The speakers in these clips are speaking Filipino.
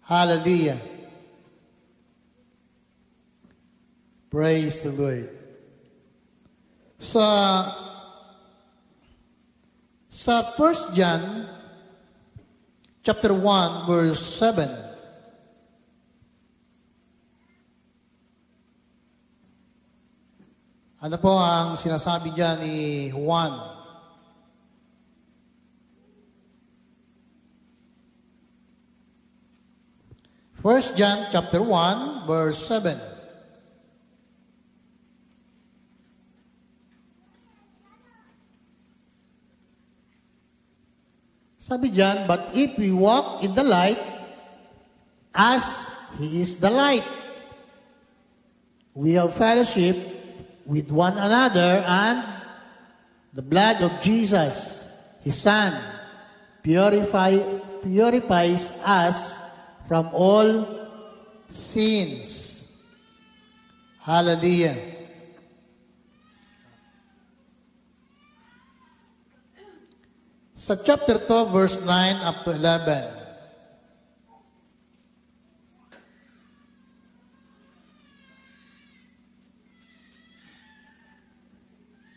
Hallelujah. Praise the Lord. Sa 1 John chapter 1 verse 7. Ano po ang sinasabi diyan ni Juan? First John chapter 1 verse 7. Sabi diyan, but if we walk in the light as He is the light, we have fellowship with one another, and the blood of Jesus, His Son, purifies us from all sins. Hallelujah. Sa chapter 2, verse 9 up to 11.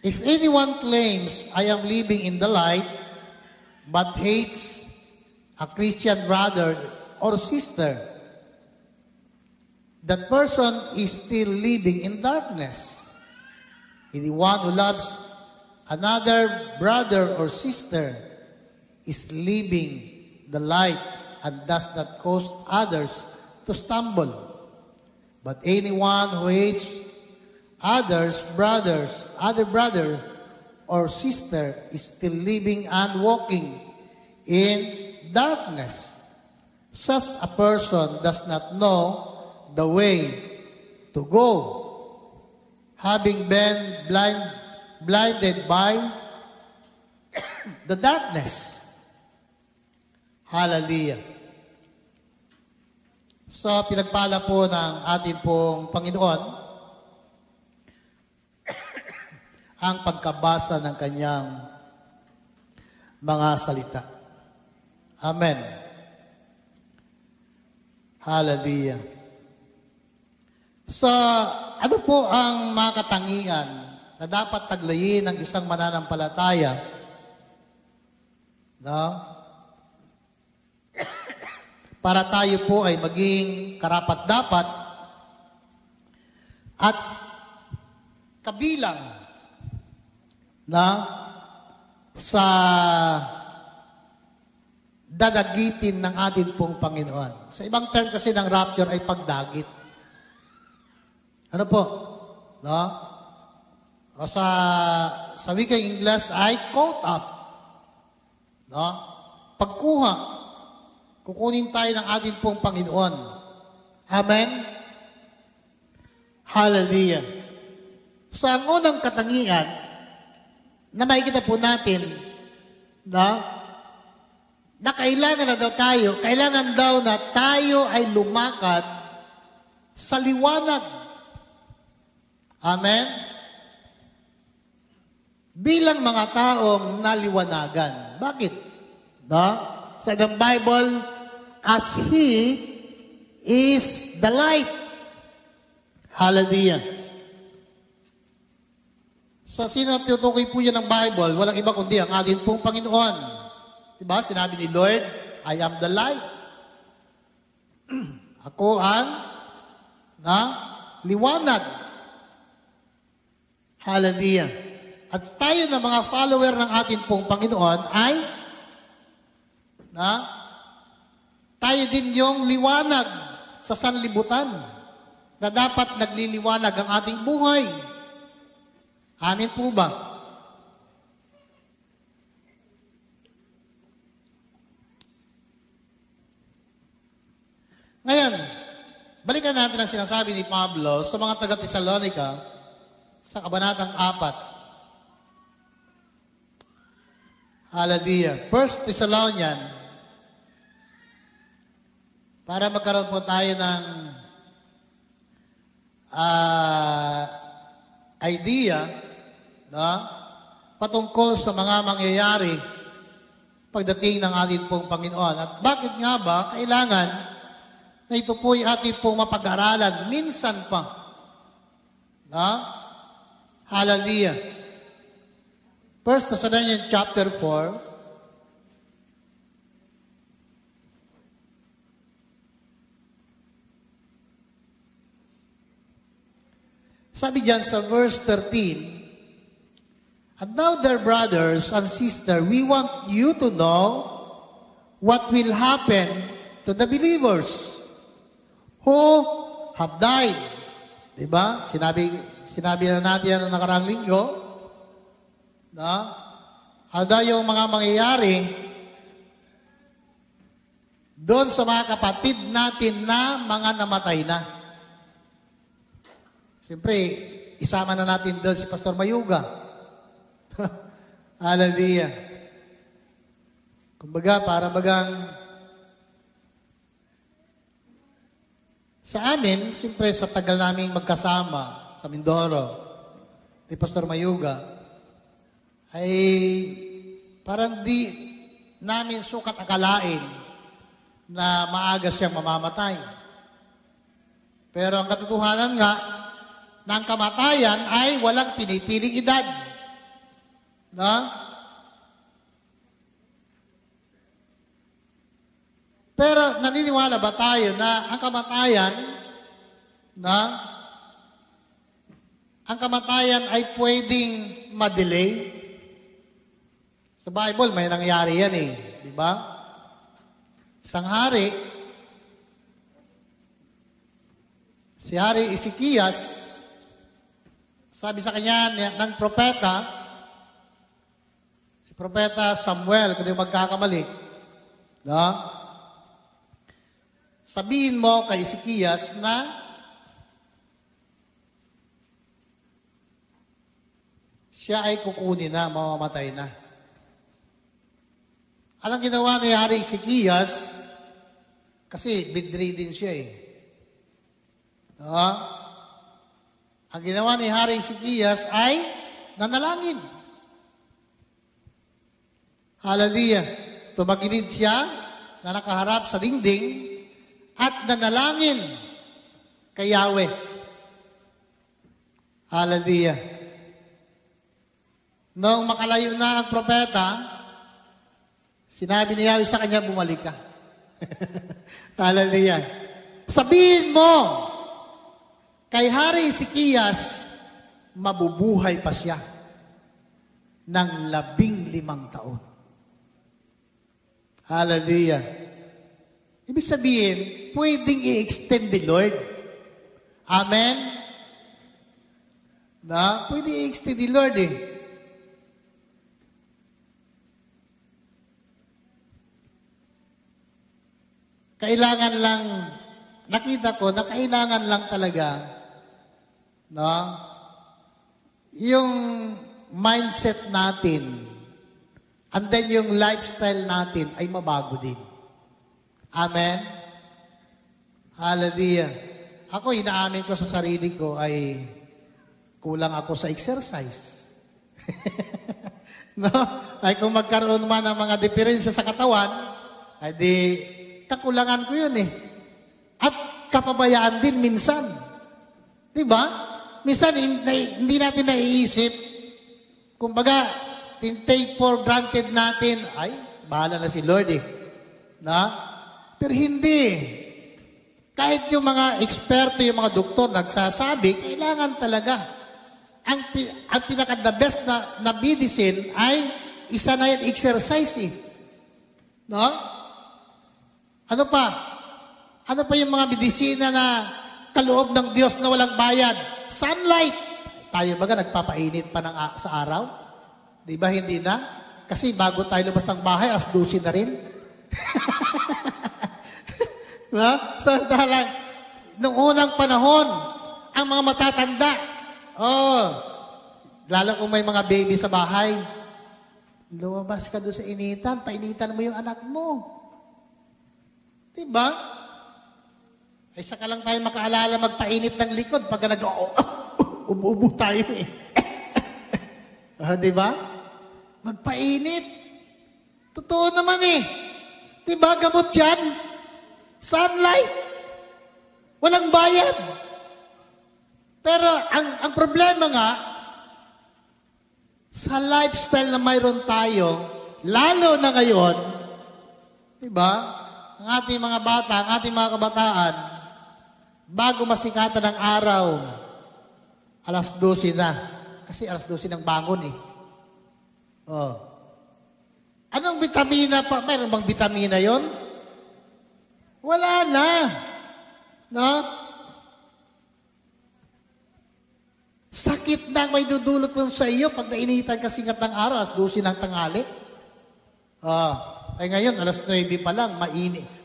If anyone claims, I am living in the light, but hates a Christian brother or sister, that person is still living in darkness. Anyone who loves another brother or sister is living the light and does not cause others to stumble. But anyone who hates other brother or sister is still living and walking in darkness. Such a person does not know the way to go, having been blinded by the darkness. Hallelujah. So, pinagpala po ng ating pong Panginoon ang pagkabasa ng kanyang mga salita. Amen. Hallelujah. So, ano po ang mga katangian na dapat taglayin ng isang mananampalataya? No? Para tayo po ay maging karapat-dapat at kabilang na sa dadagitin ng ating pong Panginoon. Sa ibang term kasi ng rapture ay pagdagit. Ano po? No? O sa wikang Ingles ay caught up. No? Pagkuha. Kukunin tayo ng ating pong Panginoon. Amen? Hallelujah. Sa unang katangian na makikita po natin, no? Na kailangan daw na tayo ay lumakad sa liwanag. Amen? Bilang mga taong naliwanagan. Bakit? No? Sa the Bible, as He is the light. Hallelujah. Sa sino tutukoy po yan ng Bible, walang iba kundi ang ating pong Panginoon. Diba? Sinabi ni Lord, I am the light. Ako ang liwanag. Hallelujah. At tayo na mga follower ng ating pong Panginoon ay tayo din yung liwanag sa sanlibutan na dapat nagliliwanag ang ating buhay. Amin po ba? Ngayon, balikan natin ang sinasabi ni Pablo sa mga taga-Tesalonica sa kabanatang 4. Hallelujah. 1 Thessalonian, para magkaroon po tayo ng idea patungkol sa mga mangyayari pagdating ng ating pong Panginoon. At bakit nga ba kailangan na ito po'y atin pong mapag-aralan minsan pa. Hallelujah. 1 Thessalonians chapter 4. Sabi diyan sa verse 13, "And now, dear brothers and sisters, we want you to know what will happen to the believers who have died." Diba? Sinabi na natin yan noong nakaraang linggo. Ano yung mga mangyayari doon sa mga kapatid natin na mga namatay na. Siyempre, isama na natin doon si Pastor Mayuga. Hallelujah. Kumbaga, para bagang sa amin, siyempre sa tagal naming magkasama sa Mindoro, ni Pastor Mayuga, ay parang di namin sukat akalain na maaga siyang mamamatay. Pero ang katotohanan nga, ng kamatayan ay walang pinipiling edad. Pero naniniwala ba tayo na ang kamatayan ay pwedeng ma-delay? Sa Bible, may nangyari yan di ba? Isang hari, si Hari Ezekias, sabi sa kanya ng propeta, si propeta Samuel, kung di magkakamali, sabihin mo kay Ezekias na siya ay kukunin na, mamamatay na. Anong ginawa ni Hari Ezekias? Kasi bedridden siya Ang ginawa ni Hari Ezekias ay nanalangin. Hallelujah. Tumagilid siya na nakaharap sa dingding at nanalangin kay Yahweh. Hallelujah. Noong makalayo na ang propeta, sinabi ni Yahweh sa kanya, bumalik ka. Hallelujah. Sabihin mo, kay Hari Ezekias, mabubuhay pa siya ng 15 taon. Hallelujah. Ibig sabihin, pwedeng i-extend the Lord. Amen? Pwedeng i-extend the Lord Kailangan lang, nakita ko na kailangan lang talaga yung mindset natin and then yung lifestyle natin ay mabago din. Amen? Hallelujah. Ako, inaamin ko sa sarili ko ay kulang ako sa exercise. Ay kung magkaroon man ng mga diferensya sa katawan, ay di kakulangan ko yun At kapabayaan din minsan. Diba? Minsan, hindi natin naiisip. Kumbaga, take for granted natin, ay, bahala na si Lord Pero hindi. Kahit yung mga eksperto, yung mga doktor, nagsasabi, kailangan talaga. Ang pinaka-the best na medicine ay isa na yan, exercise Ano pa? Ano pa yung mga medisina na kaloob ng Diyos na walang bayad? Sunlight. Tayo baga nagpapainit pa sa araw? Di ba hindi na? Kasi bago tayo lumabas ng bahay, 12 na rin. Samantalang, noong unang panahon, ang mga matatanda, lalo kung may mga baby sa bahay, lumabas ka doon sa initan, painitan mo yung anak mo. Diba? Ay saka lang tayo makaalala magpainit ng likod pag ubo tayo diba? Magpainit. Totoo naman Diba? Gamot yan. Sunlight. Walang bayad. Pero ang problema nga, sa lifestyle na mayroon tayo, lalo na ngayon, diba, ang ating mga bata, ang ating mga kabataan, bago masikatan ng araw, alas 12 na. Kasi alas 12 ng bangon eh. Oh. Anong vitamina pa? Mayroon bang vitamina yon? Wala na. No? Sakit na may dudulot nun sa iyo pag nainitan ka singat ng araw, alas 12 ng tanghali. Ay ngayon, alas 9 pa lang,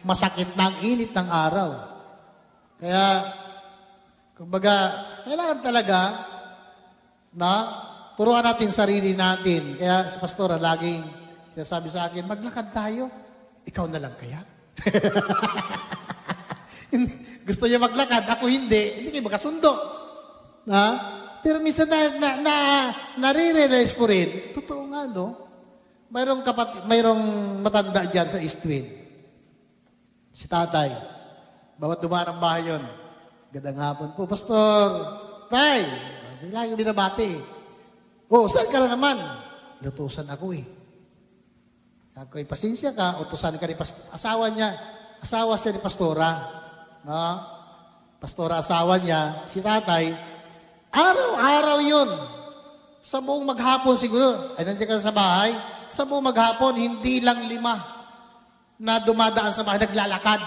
masakit na ang init ng araw. Kaya, kumbaga, kailangan talaga na turuan natin sarili natin. Kaya si Pastora laging sinasabi sa akin, maglakad tayo. Ikaw na lang kaya? Gusto niya maglakad, ako hindi kayo magkasundo. Pero minsan nare-realize ko rin, totoo nga, no? Mayroong matanda dyan sa Eastwind. Si tatay. Bawat dumaan ang bahay yun. Gandang hapon po, Pastor. Tay, bigla yung binabati. Saan ka na naman? Lutusan ako eh. Ako'y pasensya ka, utusan ka ni Pastor. Asawa siya ni Pastora. No? Pastora asawa niya, si tatay, araw-araw yun. Sa buong maghapon siguro, ay nandiyan ka sa bahay, sa buong maghapon, hindi lang 5 na dumadaan sa bahay, naglalakad.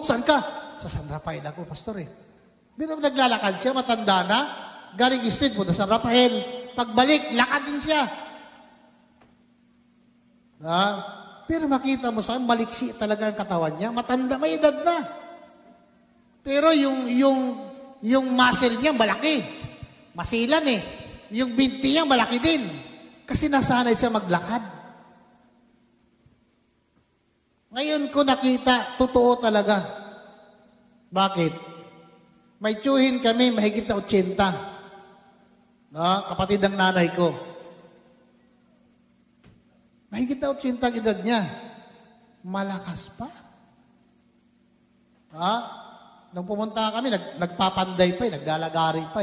Saan ka? Sa San Rafael ako, Pastor eh. Pero naglalakad siya, matanda na, galing street po, sa San Rafael. Pagbalik, lakad din siya. Pero makita mo sa maliksi talaga ang katawan niya, matanda, may edad na. Pero yung muscle niya malaki. Masilan eh. Yung binti niya malaki din. Kasi nasanay siya maglakad. Ngayon ko nakita, totoo talaga. Bakit? May tiyuhin kami, mahigit na 80. Kapatid ng nanay ko. Mahigit na 80 ang edad niya. Malakas pa. Nung pumunta kami, nagpapanday pa naglalagari pa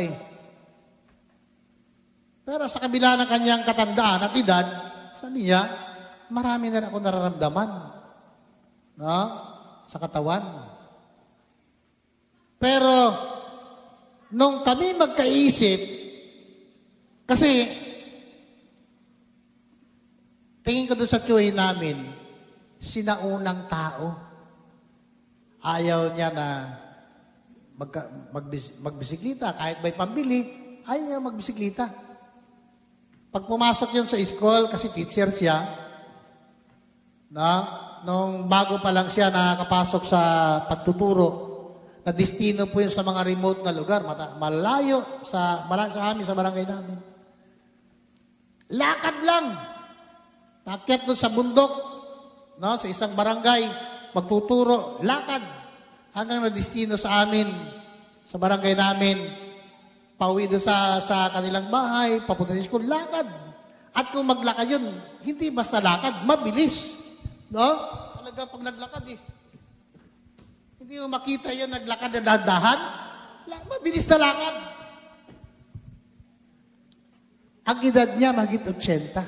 Pero sa kabila ng kanyang katandaan at edad, sabi niya, marami na ako nararamdaman. Sa katawan. Pero, nung kami magkaisip, kasi, tingin ko doon sa tiyuhin namin, sinaunang tao. Ayaw niya na magbisiklita. Kahit may pambili, ayaw magbisiklita. Pag pumasok yun sa school, kasi teacher siya, nung bago pa lang siya nakakapasok sa pagtuturo, na destino po yun sa mga remote na lugar, malayo sa amin, sa barangay namin. Lakad lang. Takyat doon sa bundok, sa isang barangay, magtuturo, lakad. Hanggang na destino sa amin, sa barangay namin, pauwi doon sa kanilang bahay, papunta sa school, lakad. At kung maglakad yun, hindi basta lakad, mabilis. Talaga pag naglakad Hindi mo makita yun, naglakad na dahan-dahan. Mabilis na lakad. Ang edad niya, mahigit 80.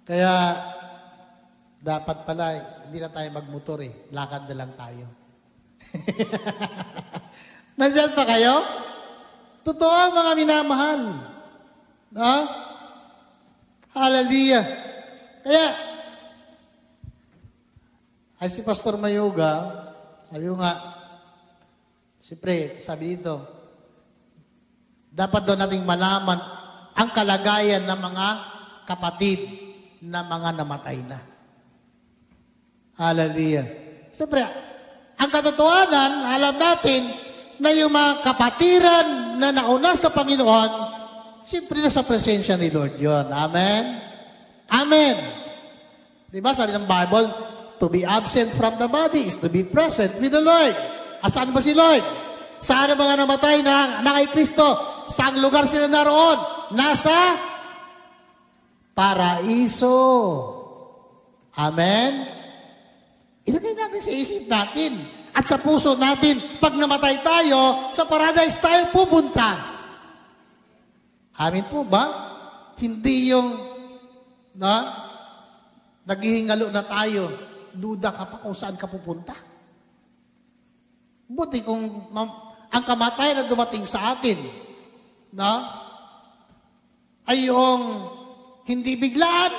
Kaya, dapat pala, hindi na tayo magmotor lakad na lang tayo. Nandiyan pa kayo? Totoo mga minamahal. Hallelujah. Kaya, ay si Pastor Mayuga, sabi ko nga, siyempre, sabi dito, dapat daw nating malaman ang kalagayan ng mga kapatid na mga namatay na. Hallelujah. Siyempre, ang katotohanan, alam natin na yung mga kapatiran na nauna sa Panginoon, siyempre na sa presensya ni Lord yun. Amen? Amen. Diba, sabi ng Bible, to be absent from the body is to be present with the Lord. Asaan ba si Lord? Saan ang mga namatay na kay Kristo? Saang lugar sila naroon? Nasa paraiso. Amen? Ilagay natin sa isip natin at sa puso natin, pag namatay tayo, sa paradise tayo pupunta. Amin po ba? Hindi yung naghihingalo na tayo, duda ka pa kung saan ka pupunta. Buti kung ang kamatayan na dumating sa atin, ay yung hindi biglaan.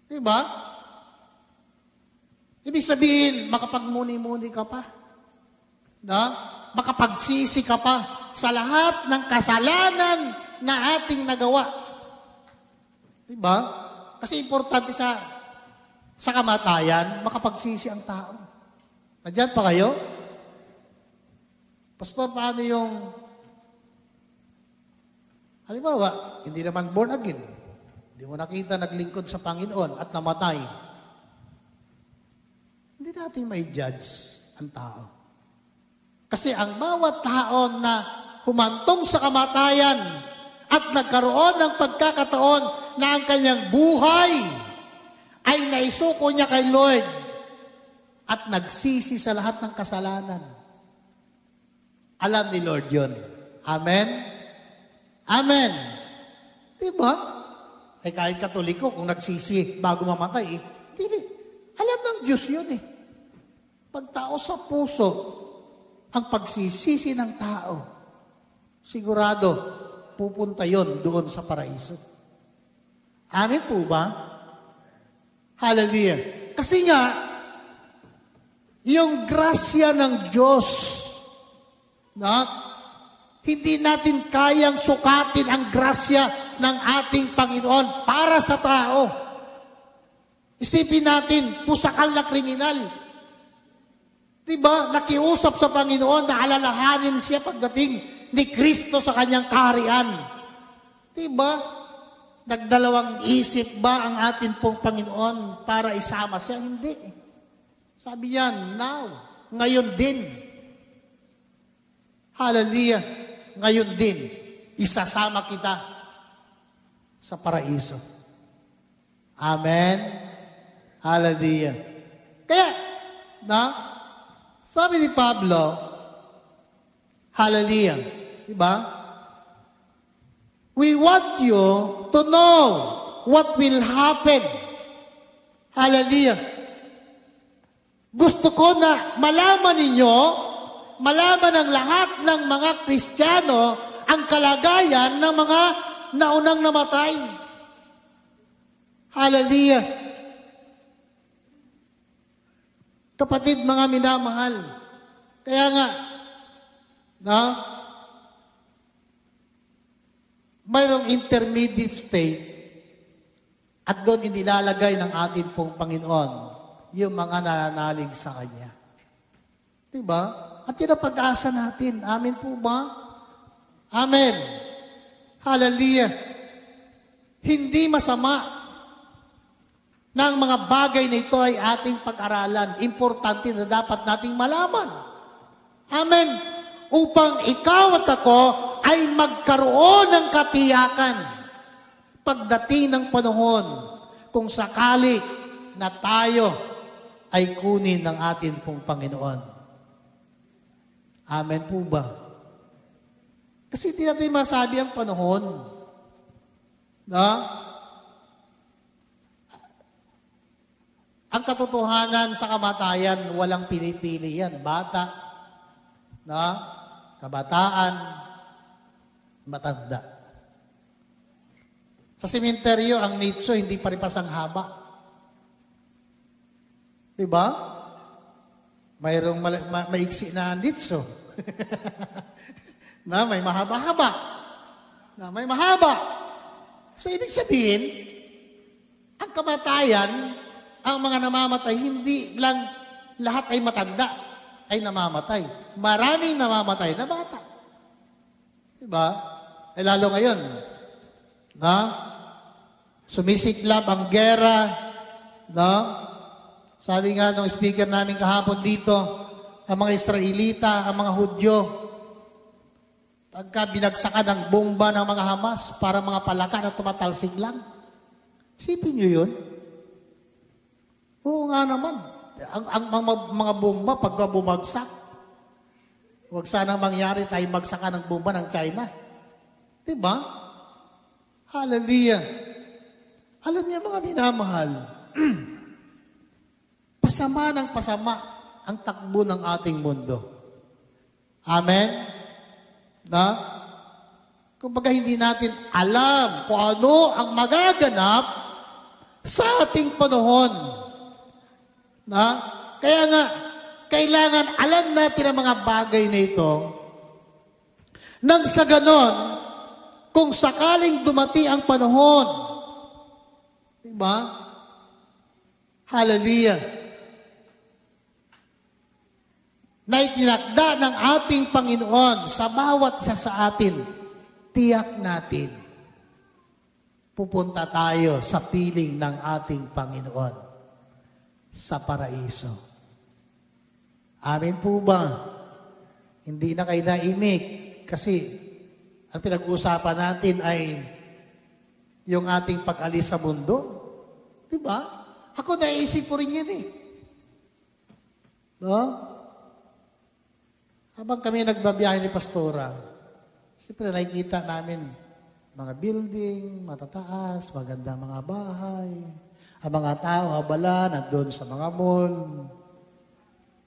Diba? Ibig sabihin, makapagmuni-muni ka pa. Makapagsisi ka pa sa lahat ng kasalanan na ating nagawa. Diba? Kasi importante sa kamatayan, makapagsisi ang tao. Nandiyan pa kayo? Pastor, paano yung halimbawa, hindi naman born again. Hindi mo nakita naglingkod sa Panginoon at namatay. Hindi natin may judge ang tao. Kasi ang bawat tao na humantong sa kamatayan at nagkaroon ng pagkakataon na ang kanyang buhay ay naisuko niya kay Lord at nagsisi sa lahat ng kasalanan. Alam ni Lord yun. Amen? Amen. Diba? Ay kahit Katoliko, kung nagsisi bago mamatay, hindi. Alam ng Diyos yun eh. Pag tao sa puso, ang pagsisisi ng tao, sigurado, pupunta yon doon sa paraiso. Amen po ba? Hallelujah. Kasi nga, yung grasya ng Diyos, hindi natin kayang sukatin ang grasya ng ating Panginoon para sa tao. Isipin natin, pusakal na kriminal. Diba? Nakiusap sa Panginoon na alalahanin siya pagdating ni Kristo sa kanyang kaharian. Diba? Nagdalawang isip ba ang atin pong Panginoon para isama siya? Hindi. Sabi niya, now, ngayon din. Hallelujah. Ngayon din, isasama kita sa paraiso. Amen. Hallelujah. Kaya, sabi ni Pablo, hallelujah, diba? We want you to know what will happen. Hallelujah. Gusto ko na malaman ninyo, malaman ng lahat ng mga Kristiyano ang kalagayan ng mga naunang namatay. Hallelujah. Kapatid, mga minamahal, kaya nga, mayroong intermediate state at doon inilalagay ng ating pong Panginoon yung mga nananalig sa Kanya. Diba? At yun ang pag-asa natin. Amen po ba? Amen. Hallelujah. Hindi masama na ang mga bagay na ito ay ating pag-aralan. Importante na dapat nating malaman. Amen. Upang ikaw at ako ay magkaroon ng katiyakan pagdating ng panahon kung sakali na tayo ay kunin ng ating pong Panginoon. Amen po ba? Kasi hindi natin masabi ang panahon. Ang katotohanan sa kamatayan, walang pinipili yan. Bata, kabataan, matanda. Sa sementeryo, ang nitso, hindi paripasang haba. Diba? Mayroong maiksi na nitso. Na may mahaba-haba. Na may mahaba. So, ibig sabihin, ang kamatayan, ang mga namamatay, hindi lang lahat ay matanda, ay namamatay. Maraming namamatay na bata. Diba? Eh lalo ngayon, sumisiklab ang gera, sabi nga ng speaker namin kahapon dito, ang mga Israelita, ang mga Hudyo, pagka binagsakan ng bomba ng mga Hamas para mga palaka na tumatalsik lang. Isipin nyo yun? Oo nga naman. Ang mga bomba, pag bumagsak, huwag sanang mangyari tayo magsakan ng bomba ng China. Diba? Hallelujah. Alam niyo mga minamahal, pasama ng pasama ang takbo ng ating mundo. Amen? Na? Kumbaga hindi natin alam kung ano ang magaganap sa ating panahon. Na? Kaya nga, kailangan alam natin ang mga bagay na ito nang sa ganon, kung sakaling dumati ang panahon, diba? Hallelujah. Na itinakda ng ating Panginoon sa bawat isa sa atin, tiyak natin, pupunta tayo sa piling ng ating Panginoon sa paraiso. Amen po ba? Hindi na kayo naimik kasi ang pinag-uusapan natin ay yung ating pag-alis sa mundo. Diba? Ako naisip ko rin yan eh. No? Habang kami nagbabiyahe ni Pastora, siyempre nakikita namin mga building, matataas, maganda mga bahay, ang mga tao, abala, nandun sa mga mall.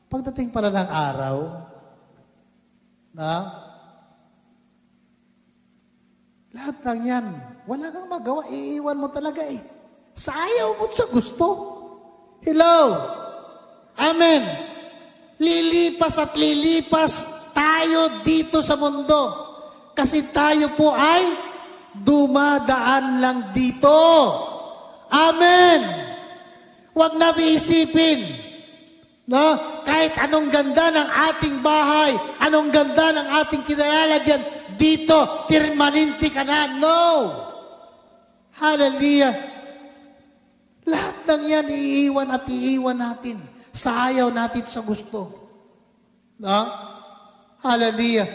Pagdating pala ng araw, na lahat ng yan, wala kang magawa, iiwan mo talaga eh. Sa ayaw mo sa gusto. Hello? Amen. Lilipas at lilipas tayo dito sa mundo. Kasi tayo po ay dumadaan lang dito. Amen. Huwag natin isipin, no? Kahit anong ganda ng ating bahay, anong ganda ng ating kinalalagyan, dito, permanente ka na. No! Hallelujah! Lahat ng yan, iiwan at iiwan natin sa ayaw natin sa gusto. No? Hallelujah!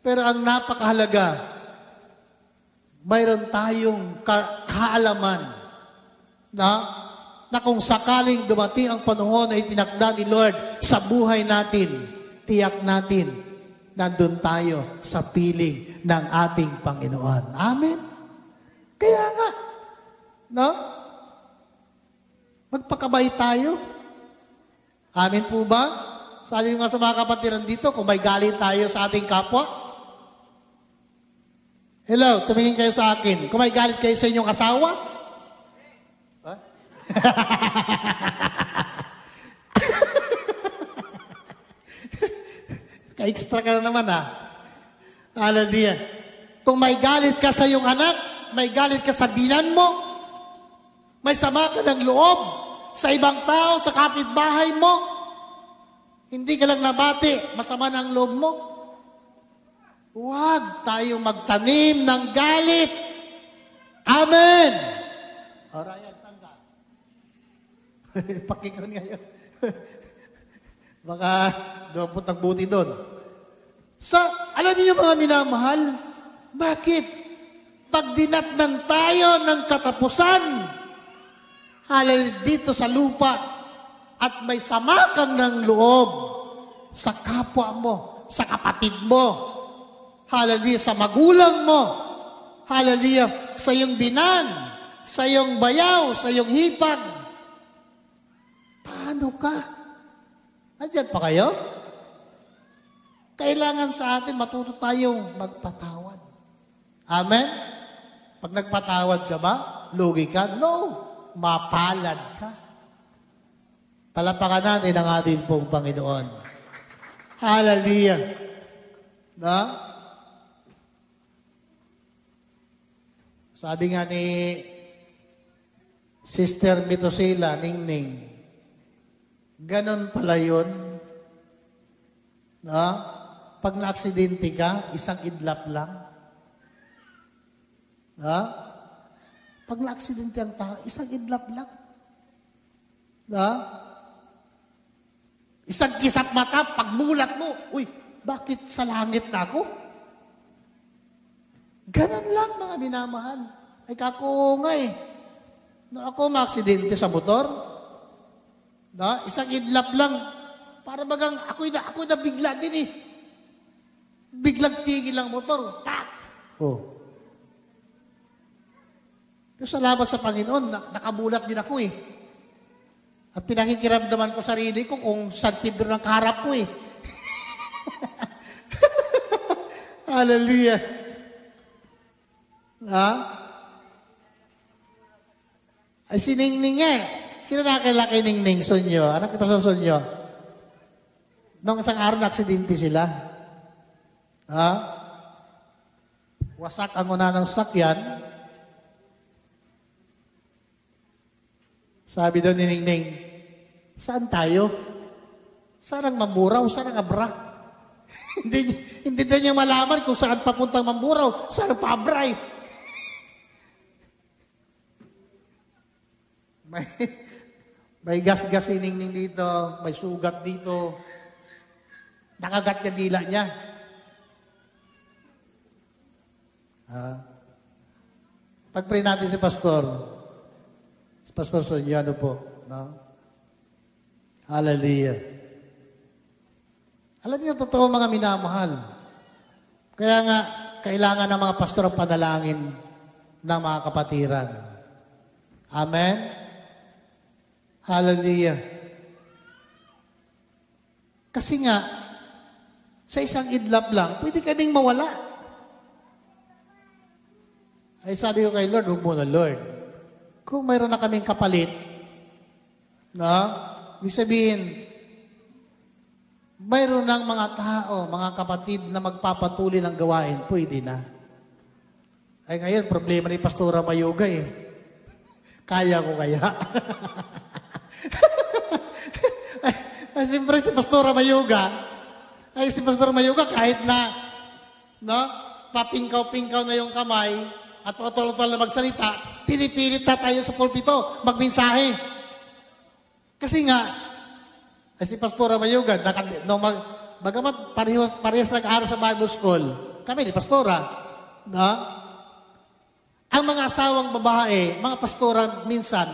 Pero ang napakahalaga, mayroon tayong kaalaman na kung sakaling dumating ang panahon na itinakda ni Lord sa buhay natin, tiyak natin, nandun tayo sa piling ng ating Panginoon. Amen? Kaya nga, no? Magpakabay tayo. Amen po ba? Sabi nga sa mga kapatiran dito, kung may galit tayo sa ating kapwa, hello, tumingin kayo sa akin. Kung may galit kayo sa inyong asawa, huh? Ka-extra ka na naman, ha? Hallelujah. Kung may galit ka sa iyong anak, may galit ka sa binan mo, may sama ka ng loob sa ibang tao, sa kapitbahay mo, hindi ka lang nabati, masama ng loob mo, huwag tayong magtanim ng galit. Amen! O, Ryan, saan ka? Pakikaw ngayon. Baka doon po tagbuti doon. Alam niyo mga minamahal, bakit? Pag dinatnan tayo ng katapusan, halal dito sa lupa, at may sama kang ng loob sa kapwa mo, sa kapatid mo, hallelujah, sa magulang mo, hallelujah, sa iyong binan, sa iyong bayaw, sa iyong hipag, paano ka? Nandiyan pa kayo? Kailangan sa atin matuto tayong magpatawad. Amen? Pag nagpatawad ka ba, lugi ka? No. Mapalad ka. Palapakan natin ang ating pong Panginoon. Hallelujah. Na? Sabi nga ni Sister Mitosila, Ningning, ganon pala yun. Na? Pag na-aksidente ka, isang idlap lang. Na? Pag na-aksidente ang tao, isang idlap lang. Na? Isang kisap mata, pagmulat mo, uy, bakit sa langit na ako? Ganon lang, mga minamahal. Ay, kako nga eh. No, ako ma-aksidente sa motor, No? Isang idlap lang. Para bagang ako'y na bigla din eh. Biglang tigil ang motor. Tak! Oh. Pero salamat sa Panginoon, nakabulat din ako eh. At pinakikiramdaman ko sarili ko kung San Pedro ng kaharap ko eh. Hallelujah. Ha? Ay, si Ningning eh. Sino nakakilala kay Ningning? Sonyo. Anak ni Pastor Sonyo. Noong isang araw, na-aksidente sila. Ha? Wasak ang una ng sakyan. Sabi daw ni Ningning, saan tayo? Saan ang Mamburao? Saan ang Abra? hindi daw niya malaman kung saan papuntang Mamburao, saan ang Pabray. May gas-gas si Ningning dito, may sugat dito. Nakagat niya dila niya. Pag-pray natin si Pastor. Pastor Sonyano po. No? Hallelujah. Alam niyo, totoo mga minamahal. Kaya nga, kailangan ng mga pastor ang panalangin ng mga kapatiran. Amen? Hallelujah. Kasi nga, sa isang idlap lang, pwede kaming mawala. Ay sabi ko kay Lord, huwag mo na Lord. Kung mayroon na kaming kapalit, ibig sabihin, mayroon ng mga tao, mga kapatid na magpapatuloy ng gawain, pwede na. Ay ngayon, problema ni Pastora Mayuga eh. Kaya ko kaya. ay, siyempre si Pastora Mayuga, kahit na, papingkaw-pingkaw na yung kamay, at otol-otol na magsalita, pinipilit na tayo sa pulpito, magminsahe. Kasi nga, si Pastora Mayugan, bagamat parehas nag-aaral sa Bible School, kami ni Pastora, ang mga asawang babae, mga pastora minsan,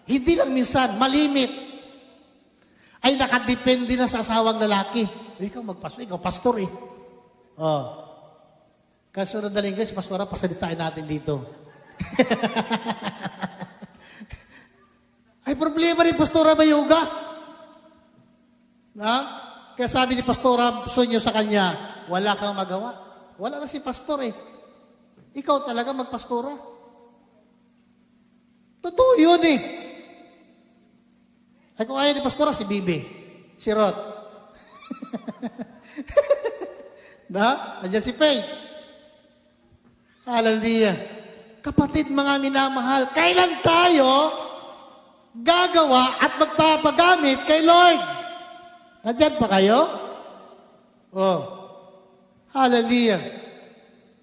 hindi lang minsan, malimit, ay nakadepende na sa asawang lalaki. Ikaw magpastor, ikaw pastor eh. Kasi sunod na linggo, si Pastora, pasalitain natin dito. Ay, problema rin, Pastora Mayuga. Kaya sabi ni Pastora Sonyo sa kanya, wala kang magawa. Wala na si Pastor eh. Ikaw talaga magpastora. Totoo yun eh. Ay, kung ayaw ni Pastora, si Bibi. Si Rod. Nandiyan si Faith. Hallelujah. Kapatid, mga minamahal, kailan tayo gagawa at magpapagamit kay Lord? Nandiyan pa kayo? Hallelujah.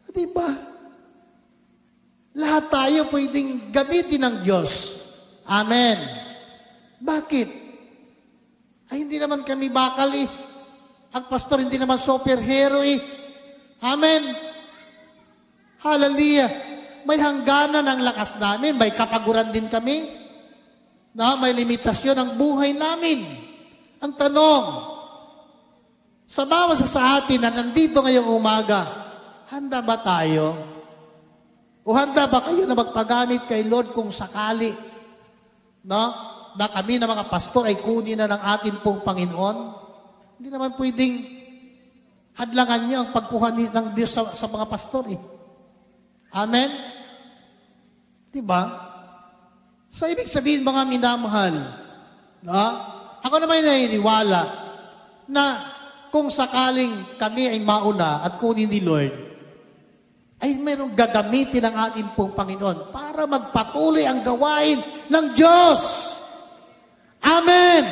Diba? Lahat tayo pwedeng gamitin ng Diyos. Amen. Bakit? Ay, hindi naman kami bakal eh. Ang pastor hindi naman superhero eh. Amen. Hallelujah. May hangganan ang lakas namin. May kapaguran din kami. May limitasyon ang buhay namin. Ang tanong, sa bawat sa atin na nandito ngayong umaga, handa ba tayo? O handa ba kayo na magpagamit kay Lord kung sakali? Na kami na mga pastor ay kunin na ng atin pong Panginoon? Hindi naman pwedeng hadlangan niya ang pagkuha ng Diyos sa mga pastor eh. Amen? Diba? So, ibig sabihin, mga minamahal, ako naman naniniwala na kung sakaling kami ay mauna at kunin ni Lord, ay mayroong gagamitin ang ating pong Panginoon para magpatuloy ang gawain ng Diyos. Amen!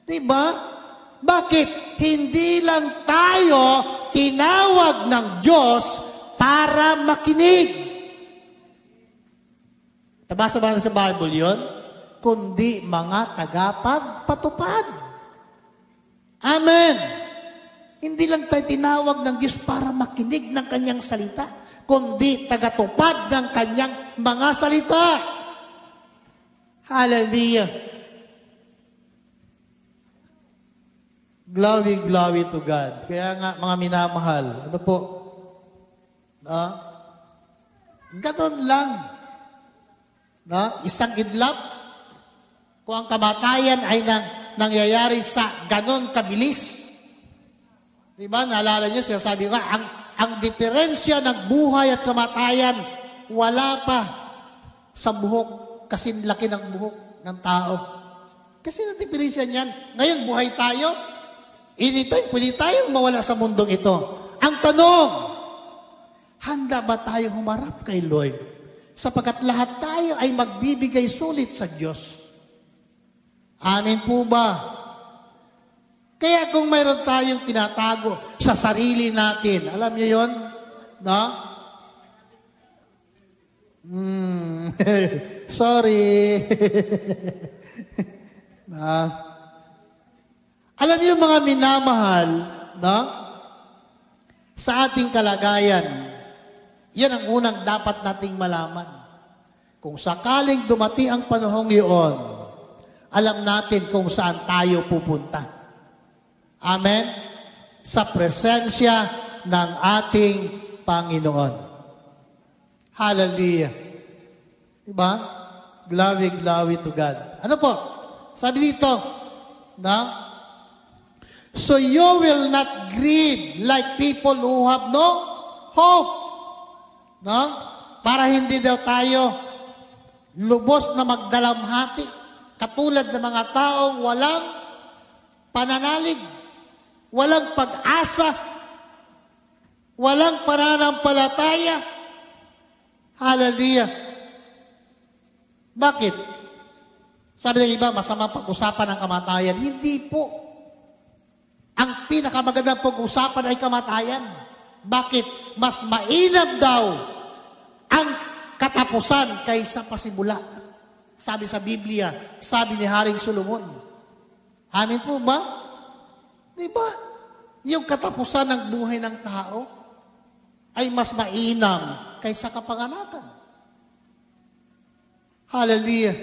Diba? Bakit? Hindi lang tayo tinawag ng Diyos para makinig. Nabasa ba sa Bible yun? Kundi mga tagapagpatupad. Amen. Hindi lang tayo tinawag ng Diyos para makinig ng kanyang salita, kundi tagatupad ng kanyang mga salita. Hallelujah. Glory, glory to God. Kaya nga, mga minamahal, ano po? Ganon lang. Isang idlap, kung ang kamatayan ay nangyayari sa ganon kabilis. Diba? Naalala nyo, sinasabi ko, ang diferensya ng buhay at kamatayan, wala pa sa buhok, kasi laki ng buhok ng tao. Kasi ang diferensya niyan, ngayon buhay tayo, pwede tayong mawala sa mundong ito. Ang tanong, handa ba tayo humarap kay Lord? Sapagkat lahat tayo ay magbibigay sulit sa Diyos. Amen po ba? Kaya kung mayroon tayong tinatago sa sarili natin, alam niyo yon? No? Sorry. Alam niyo mga minamahal, no? Sa ating kalagayan, yan ang unang dapat nating malaman. Kung sakaling dumating ang panahong iyon, alam natin kung saan tayo pupunta. Amen? Sa presensya ng ating Panginoon. Hallelujah. Diba? Glory, glory to God. Ano po? Sabi dito, no? So you will not grieve like people who have no hope. No? Para hindi daw tayo lubos na magdalamhati. Katulad ng mga taong walang pananalig, walang pag-asa, walang pananampalataya. Hallelujah. Bakit? Sabi ng iba, masamang pag-usapan ang kamatayan. Hindi po. Ang pinakamagandang pag-usapan ay kamatayan. Bakit? Mas mainam daw ang katapusan kaysa pasimula. Sabi sa Biblia, sabi ni Haring Solomon. Amin po ba? Di ba? Yung katapusan ng buhay ng tao ay mas mainam kaysa kapanganakan. Hallelujah.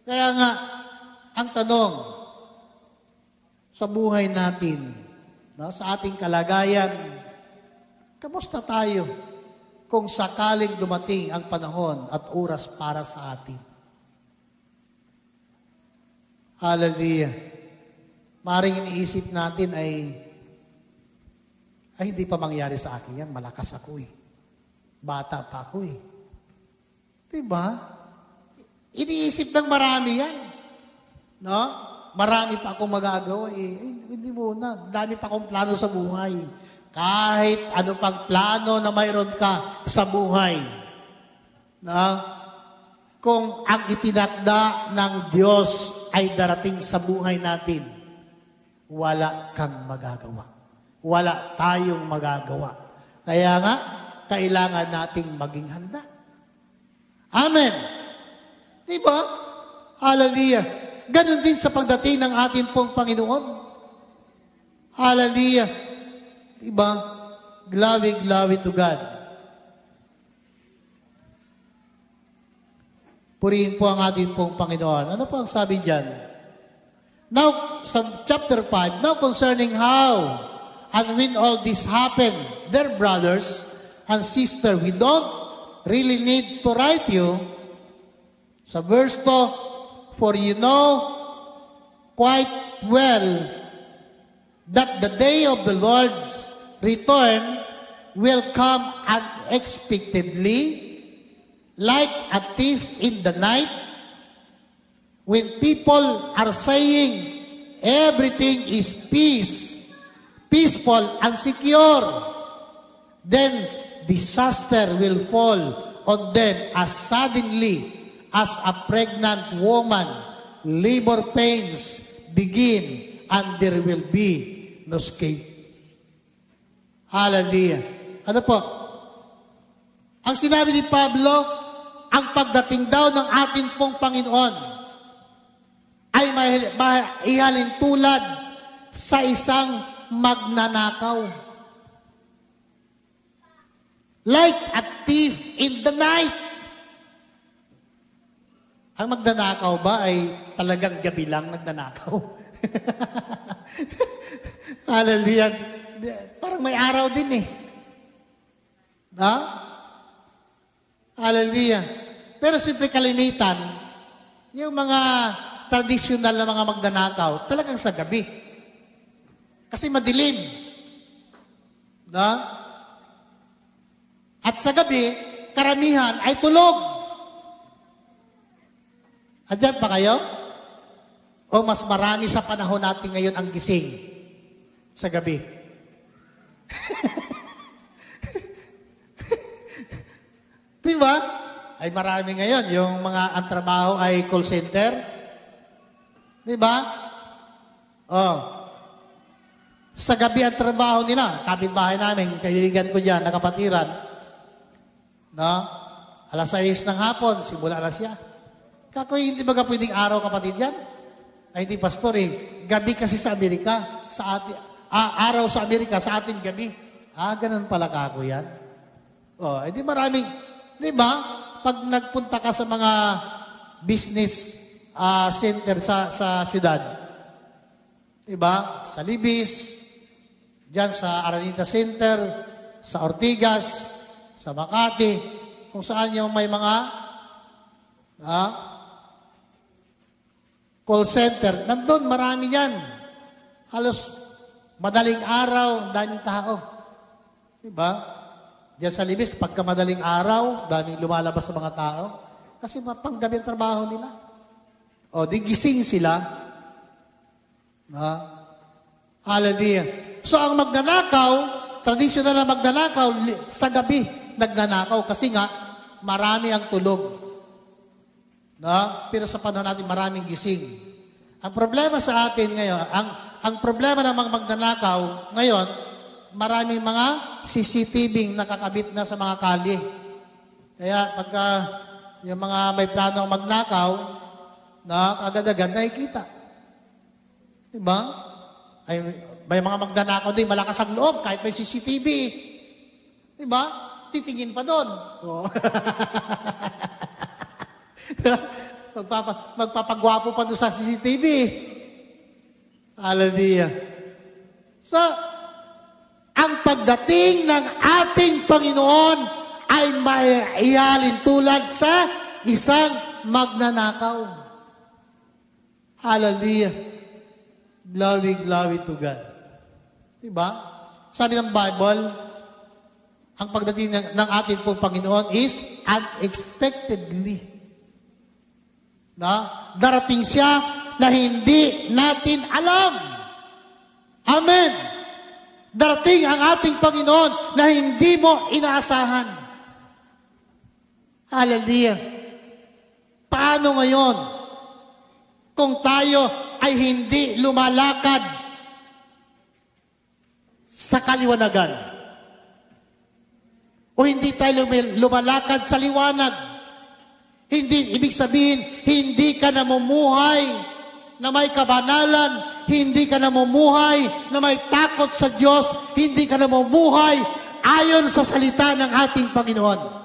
Kaya nga, ang tanong, sa buhay natin, no, sa ating kalagayan, kamusta tayo kung sakaling dumating ang panahon at oras para sa atin? Hallelujah. Maring iniisip natin ay hindi pa mangyari sa akin yan. Malakas ako eh. Bata pa ako eh. Diba? Iniisip ng marami yan. No? Marami pa akong magagawa eh. Hindi muna. Dami pa akong plano sa buhay. Kahit ano pang plano na mayroon ka sa buhay. Na? Kung ang itinakda ng Diyos ay darating sa buhay natin, wala kang magagawa. Wala tayong magagawa. Kaya nga, kailangan nating maging handa. Amen. Diba? Hallelujah. Ganon din sa pagdating ng ating pong Panginoon. Hallelujah. Diba? Glory, glory to God. Purihin po ang ating pong Panginoon. Ano po ang sabi dyan? Now, sa chapter 5, now concerning how and when all this happened, dear brothers and sisters, we don't really need to write you. Sa verse 2, for you know quite well that the day of the Lord's return will come unexpectedly, like a thief in the night, when people are saying everything is peaceful and secure, then disaster will fall on them as suddenly as a pregnant woman, labor pains begin, and there will be no escape. Hallelujah. Ano po? Ang sinabi ni Pablo, ang pagdating daw ng ating pong Panginoon ay maihalin tulad sa isang magnanakaw. Like a thief in the night. Ang magnanakaw ba ay talagang gabi lang nagnanakaw? Hallelujah. Parang may araw din eh. Ha? Hallelujah. Pero siyempre kalimitan, yung mga tradisyonal na mga magnanakaw, talagang sa gabi. Kasi madilim. Na? At sa gabi, karamihan ay tulog. Andyan pa kayo? O mas marami sa panahon natin ngayon ang gising sa gabi? Diba? Ay marami ngayon. Yung mga ang trabaho ay call center. Diba? Oh. Sa gabi ang trabaho nila. Kapitbahay namin, kaibigan ko dyan, nakapatiran. No? Alas 6 ng hapon, simula na siya. Kakoy, hindi ba pwedeng araw kapatid yan? Ay, hindi, pastor eh. Gabi kasi sa Amerika. Araw sa Amerika, sa atin gabi. Ganun pala kako yan. Oh, hindi maraming, di ba? Pag nagpunta ka sa mga business center sa syudad, di ba? Sa Libis, dyan sa Araneta Center, sa Ortigas, sa Makati, kung saan yung may mga call center. Nandun, marami yan. Halos madaling araw, daming tao. Diba? Diyan sa Libis, pagka madaling araw, daming lumalabas sa mga tao. Kasi panggabi ang trabaho nila. O, di gising sila. Hallelujah. So, ang magnanakaw, traditional na magnanakaw, sa gabi, nagnanakaw. Kasi nga, marami ang tulog. Pero sa panahon natin, maraming gising. Ang problema sa atin ngayon, ang problema ng mga magnanakaw ngayon, maraming mga CCTV nakakabit na sa mga kalye. Kaya pagka yung mga may planong magnakaw, agad-agad nakikita. Diba? Ay, may mga magnanakaw din, malakas ang loob, kahit may CCTV. Diba? Titingin pa doon. Oh. Magpapagwapo pa doon sa CCTV. Hallelujah. So, ang pagdating ng ating Panginoon ay maihalin tulad sa isang magnanakaw. Hallelujah. Glory, glory to God. Diba? Sabi ng Bible, ang pagdating ng ating pong Panginoon is unexpectedly. Darating siya na hindi natin alam. Amen. Darating ang ating Panginoon na hindi mo inaasahan. Hallelujah. Paano ngayon kung tayo ay hindi lumalakad sa kaliwanagan? O hindi tayo lumalakad sa liwanag? Hindi, ibig sabihin, hindi ka namumuhay na may kabanalan, hindi ka namumuhay na may takot sa Diyos, hindi ka namumuhay ayon sa salita ng ating Panginoon.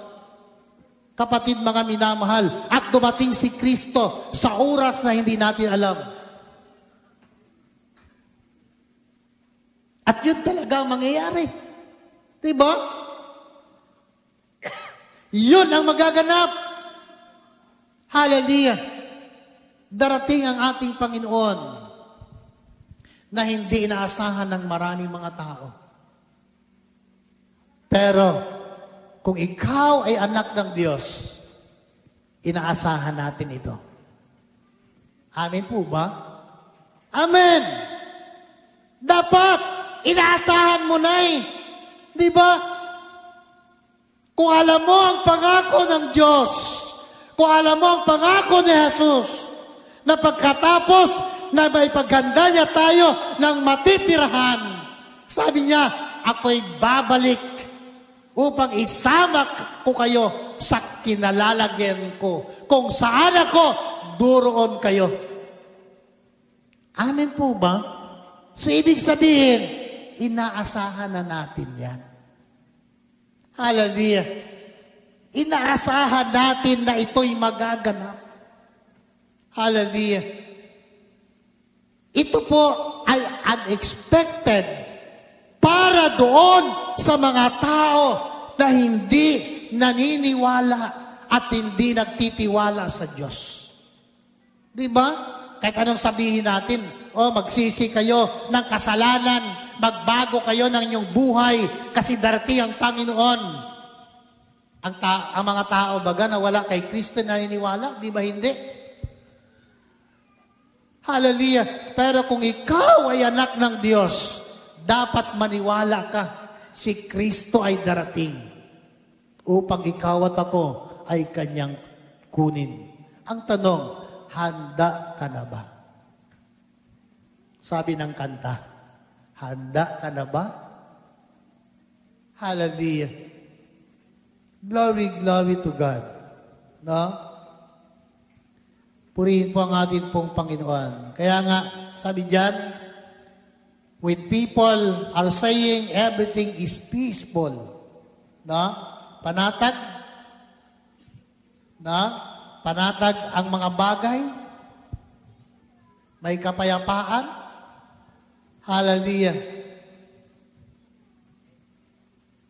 Kapatid, mga minamahal, at dumating si Kristo sa oras na hindi natin alam. At yun talaga ang mangyayari. Diba? Yun ang magaganap. Hallelujah. Darating ang ating Panginoon na hindi inaasahan ng maraming mga tao. Pero, kung ikaw ay anak ng Diyos, inaasahan natin ito. Amen po ba? Amen! Dapat, inaasahan mo na eh. Di ba? Kung alam mo ang pangako ng Diyos, kung alam mo ang pangako ni Jesus, na pagkatapos na may paghanda niya tayo ng matitirahan, sabi niya, ako'y babalik upang isama ko kayo sa kinalalagyan ko. Kung saan ako, duroon kayo. Amen po ba? So, ibig sabihin, inaasahan na natin yan. Hallelujah. Inaasahan natin na ito'y magaganap. Hallelujah. Ito po ay unexpected para doon sa mga tao na hindi naniniwala at hindi nagtitiwala sa Diyos. Di ba? Kahit anong sabihin natin, magsisi kayo ng kasalanan, magbago kayo ng inyong buhay kasi darating ang Panginoon. Ang mga tao baga na wala kay Kristo naniniwala, di ba hindi? Hallelujah! Pero kung ikaw ay anak ng Diyos, dapat maniwala ka, si Kristo ay darating upang ikaw at ako ay Kanyang kunin. Ang tanong, handa ka na ba? Sabi ng kanta, handa ka na ba? Hallelujah! Glory, glory to God. No? Purihin po ang atin pong Panginoon. Kaya nga, sabi diyan, when people are saying everything is peaceful, no? Panatag, no? Panatag ang mga bagay, may kapayapaan, hallelujah.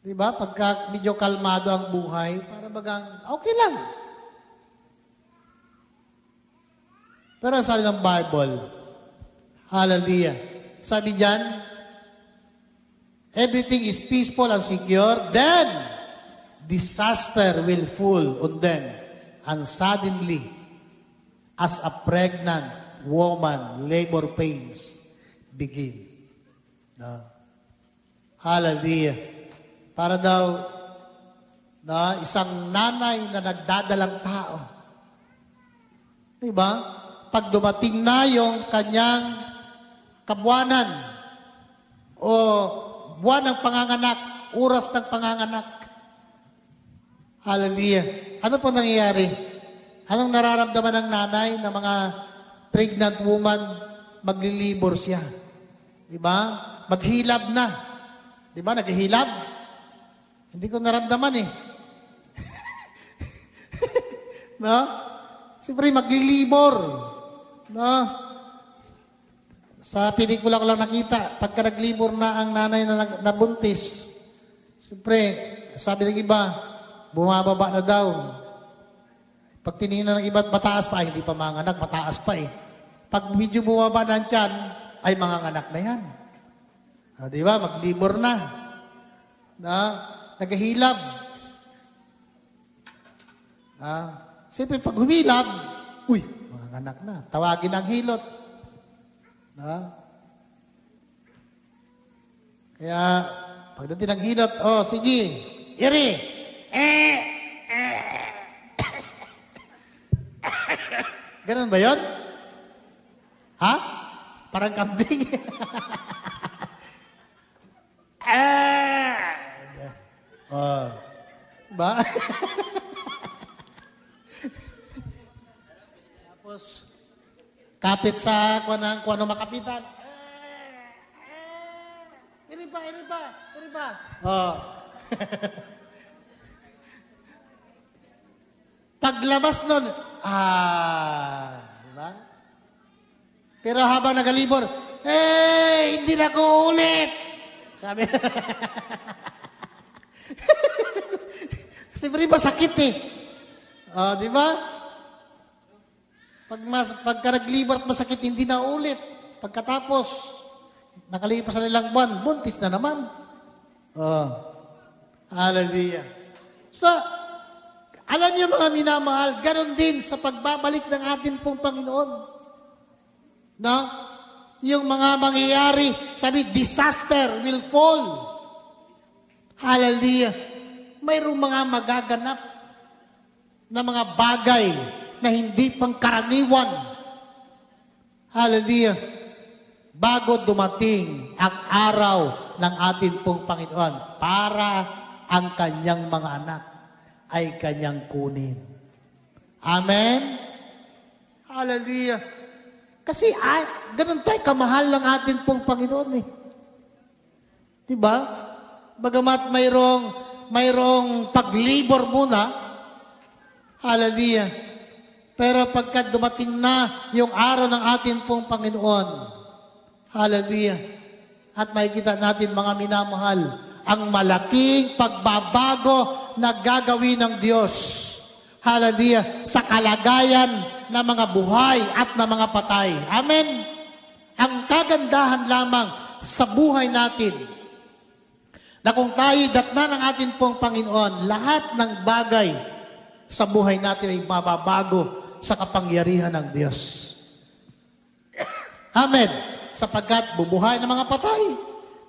Diba? Pagka medyo kalmado ang buhay, para bagang, okay lang. Pero sabi ng Bible, hallelujah, sabi diyan, everything is peaceful and secure, then disaster will fall on them, and suddenly, as a pregnant woman, labor pains begin. No? Hallelujah. Para daw na isang nanay na nagdadalang tao. Diba? Pag dumating na yung kanyang kabuanan o buwan ng panganganak, oras ng panganganak. Hallelujah. Ano po nangyayari? Anong nararamdaman ng nanay na mga pregnant woman, maglilibor siya? Diba? Maghilab na. Diba? Naghihilab? Hindi ko naramdaman eh. No? Siyempre, maglilibor. No? Sa pelikula ko lang nakita, pagka naglibor na ang nanay na nabuntis, siyempre, sabi ng iba, bumababa na daw. Pag tinignan ng iba, mataas pa. Ay, hindi pa manganak, mataas pa eh. Pag medyo bumaba na ang tiyan, ay manganganak na yan. Di ba? Maglibor na. Na? Naghihilab. Siyempre, pag humilab, uy, mga anak na. Tawagin ang hilot. Kaya, pagdating ng hilot, sige, iri. Ganun ba yun? Ha? Parang kambing. Ba? Tapos, kapit sa kuano makapitan. Iri pa. Paglabas nun, diba? Pero habang nagalibor, hindi na ko ulit. Sabi, kasi masakit eh. Di ba? Pagka naglibor at masakit, hindi na ulit. Pagkatapos, nakalipas na nilang buwan, buntis na naman. Hallelujah. So, alam niyo mga minamahal, ganon din sa pagbabalik ng atin pong Panginoon. No? Yung mga mangyayari, sabi, disaster will fall. Hallelujah. Mayroong mga magaganap na mga bagay na hindi pangkaraniwan. Hallelujah. Bago dumating ang araw ng ating pong Panginoon para ang kanyang mga anak ay kanyang kunin. Amen? Hallelujah. Kasi ganun tayo kamahal ng ating pong Panginoon eh. Diba? Bagamat mayroong paglibor muna, hallelujah. Pero pagka dumating na yung araw ng ating pong Panginoon, Hallelujah. At makikita natin, mga minamahal, ang malaking pagbabago na gagawin ng Diyos. Hallelujah. Sa kalagayan ng mga buhay at ng mga patay. Amen. Ang kagandahan lamang sa buhay natin, na kung tayo'y datna ng ating pong Panginoon, lahat ng bagay sa buhay natin ay mababago sa kapangyarihan ng Diyos. Amen. Sapagkat bubuhay ng mga patay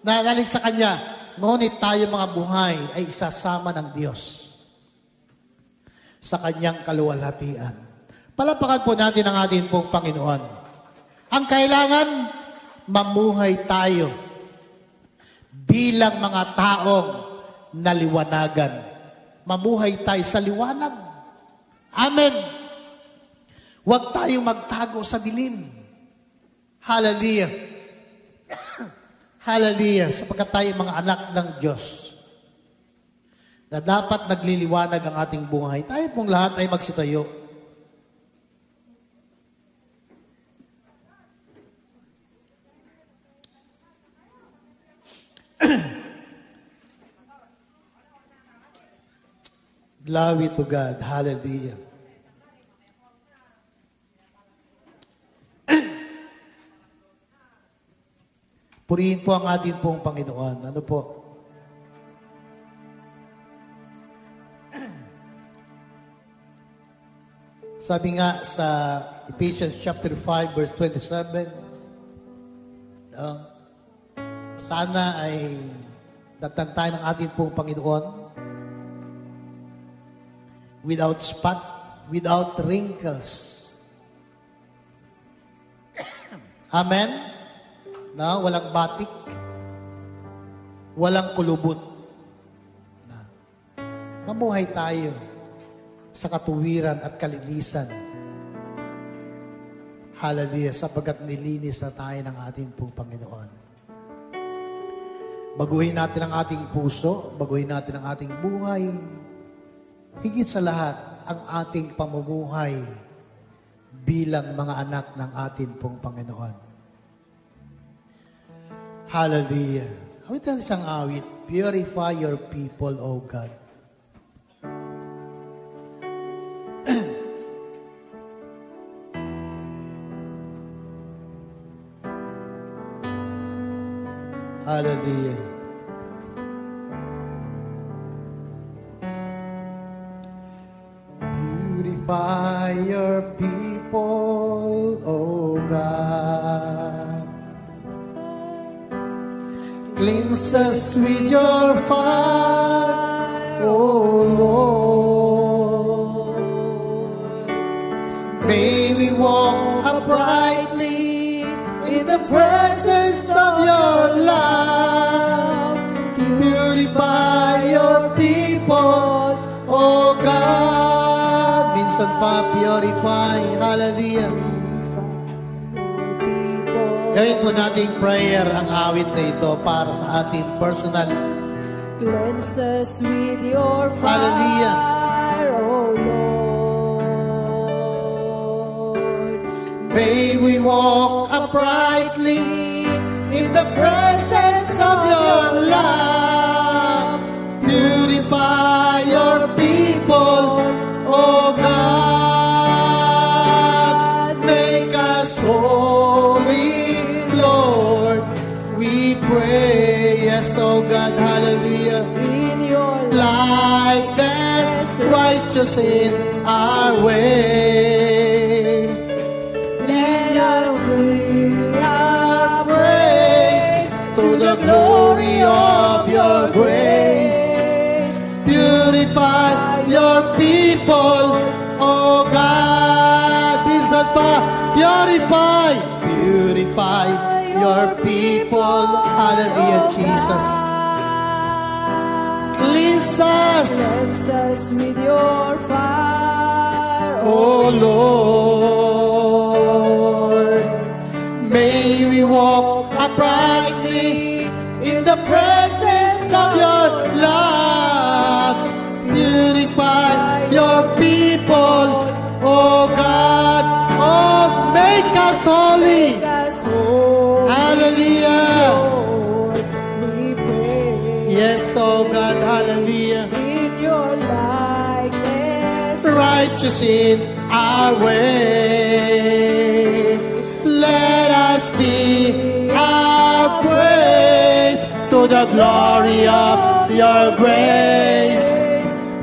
na nalig sa Kanya, ngunit tayo mga buhay ay isasama ng Diyos sa Kanyang kaluwalhatian. Palapakan po natin ang ating pong Panginoon. Ang kailangan, mamuhay tayo bilang mga taong naliwanagan. Mamuhay tayo sa liwanag. Amen. Huwag tayong magtago sa dilim. Hallelujah. Hallelujah. Sapagkat tayo mga anak ng Diyos na dapat nagliliwanag ang ating buhay. Tayo pong lahat ay magsitayo. Glory to God. Hallelujah. Purihin po ang ating pong Panginoon. Ano po? Sabi nga sa Ephesians chapter 5 verse 27, sana ay tatantayan ng ating pong Panginoon without spot, without wrinkles. Amen? Na walang batik, walang kulubot. Na mamuhay tayo sa katuwiran at kalinisan. Hallelujah, sapagkat nilinis na tayo ng ating pong Panginoon. Baguhin natin ang ating puso, baguhin natin ang ating buhay. Higit sa lahat, ang ating pamumuhay bilang mga anak ng ating pong Panginoon. Hallelujah. Awitan isang awit, purify your people, O God. Hallelujah. Purify your people, O God. Cleanse us with your fire, O Lord. May we walk uprightly in the presence of your love. Purify your people, O God. Minsan pa, purify. Hallelujah. Gawin po nating prayer ang awit na ito para sa ating personal. Cleanse us with your fire, Hallelujah. O Lord. May we walk uprightly in the presence of your love. Purify your people, O God. Make us holy, Lord, we pray. Yes, oh God, hallelujah. In your Likeness, righteous in our way. Let us bring our praise to the glory of your grace. Purify your people, oh God. Bisan pa, purify. Purify your people. Hallelujah, Jesus. Cleanse us. Cleanse us with your fire, O Lord. May we walk uprightly in the presence of your love. Purify your people, O God. Oh, make us holy. Make us holy. Hallelujah. righteous in our way. Let us be our praise to the glory of your grace.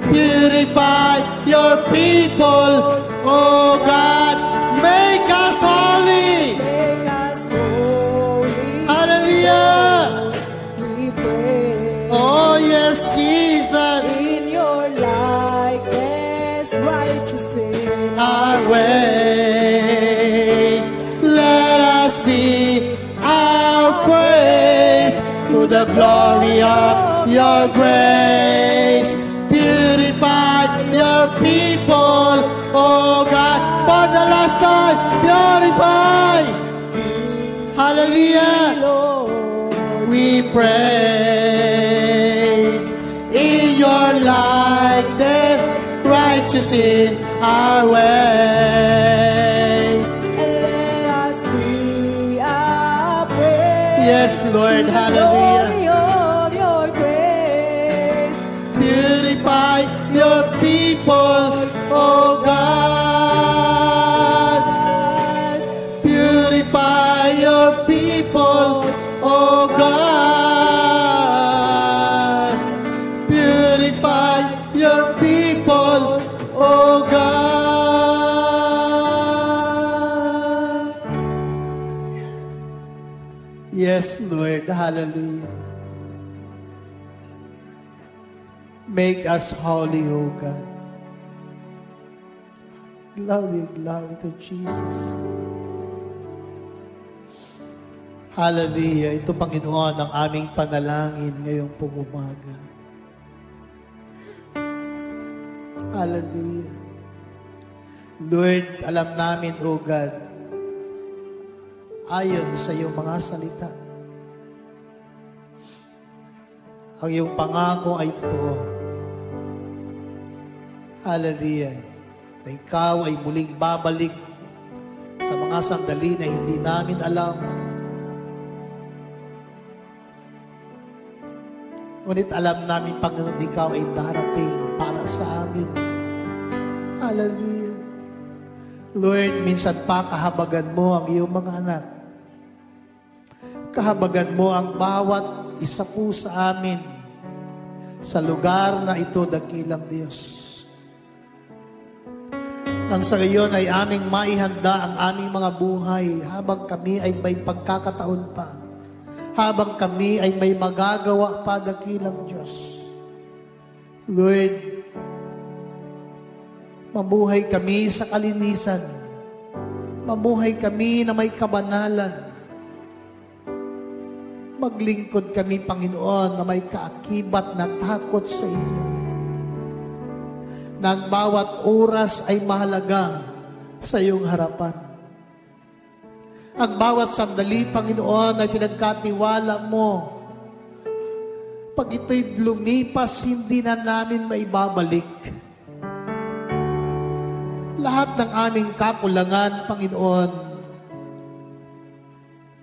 Purify your people, oh God, make us holy. Make us holy. Hallelujah. We pray. Oh yes, Jesus. In your likeness, righteous in Our way. Let us be our praise to the glory of your grace. Purify your people, oh God, for the last time. Purify. Hallelujah. Lord. We praise in your likeness, righteous in our way. And let us be our praise. Yes, Lord, hallelujah. Glory of your grace. Purify your people, oh God. Purify your people, oh God. Purify your people, oh God. Yes, Lord, hallelujah. Make us holy, O God. Glory to Jesus. Hallelujah. Ito, Panginoon, ang aming panalangin ngayong pong umaga. Hallelujah. Lord, alam namin, O God, ayon sa iyong mga salita, ang iyong pangako ay totoo. Hallelujah. Na ikaw ay muling babalik sa mga sandali na hindi namin alam. Ngunit alam namin, Panginoon, ikaw ay darating para sa amin. Hallelujah. Lord, minsan pa kahabagan mo ang iyong mga anak. Kahabagan mo ang bawat isa po sa amin sa lugar na ito, dakilang Diyos. Nang sa gayon ay aming maihanda ang aming mga buhay habang kami ay may pagkakataon pa. Habang kami ay may magagawa pa, dakilang Diyos. Lord, mamuhay kami sa kalinisan. Mamuhay kami na may kabanalan. Maglingkod kami, Panginoon, na may kaakibat na takot sa inyo. Na ang bawat oras ay mahalaga sa iyong harapan. Ang bawat sandali, Panginoon, ay pinagkatiwala mo. Pag ito'y lumipas, hindi na namin maibabalik. Lahat ng aming kakulangan, Panginoon,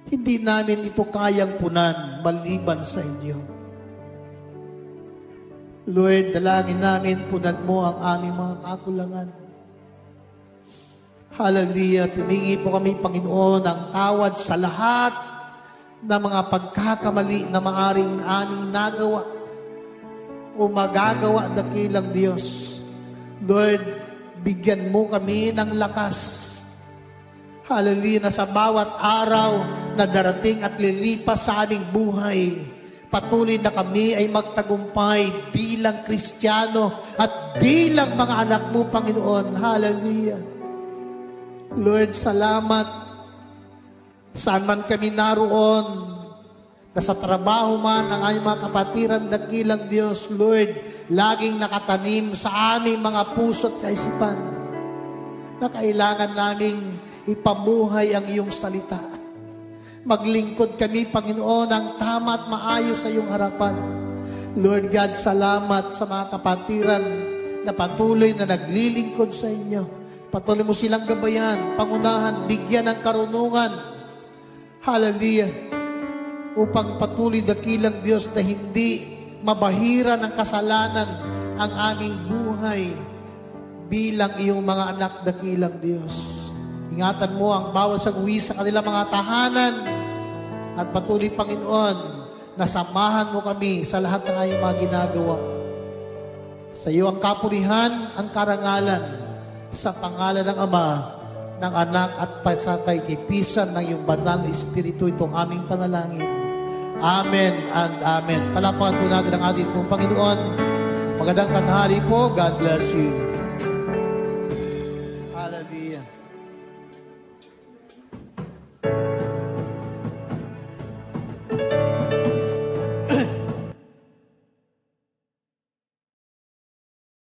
hindi namin ito kayang punan maliban sa inyo. Lord, dalangin namin, punan mo ang aming mga kakulangan. Hallelujah. Tumingi po kami, Panginoon, ng tawad sa lahat ng mga pagkakamali na maaring aming nagawa o magagawa, dakilang Diyos. Lord, bigyan mo kami ng lakas. Hallelujah, na sa bawat araw na darating at lilipas sa aming buhay, patuloy na kami ay magtagumpay bilang Kristiyano at bilang mga anak mo, Panginoon. Hallelujah. Lord, salamat. Saan man kami naroon, nasa trabaho man ang aming mga kapatiran, dakilang Diyos, Lord, laging nakatanim sa aming mga puso't kaisipan na kailangan naming ipamuhay ang iyong salita. Maglingkod kami, Panginoon, ng tama at maayos sa iyong harapan. Lord God, salamat sa mga kapatiran na patuloy na naglilingkod sa inyo. Patuloy mo silang gabayan, pangunahan, bigyan ng karunungan. Hallelujah. Upang patuloy, dakilang Diyos, na hindi mabahira ng kasalanan ang aming buhay bilang iyong mga anak dakilang Diyos. Ingatan mo ang bawat uwi sa kanilang mga tahanan at patuloy, Panginoon, na samahan mo kami sa lahat ng iyong mga ginagawa. Sa iyo ang kapurihan, ang karangalan, sa pangalan ng Ama, ng Anak at sa pagkikipisan ng iyong banal na Espiritu, itong aming panalangin. Amen and Amen. Palapakan po natin ang ating pong Panginoon. Magandang tanghali po. God bless you.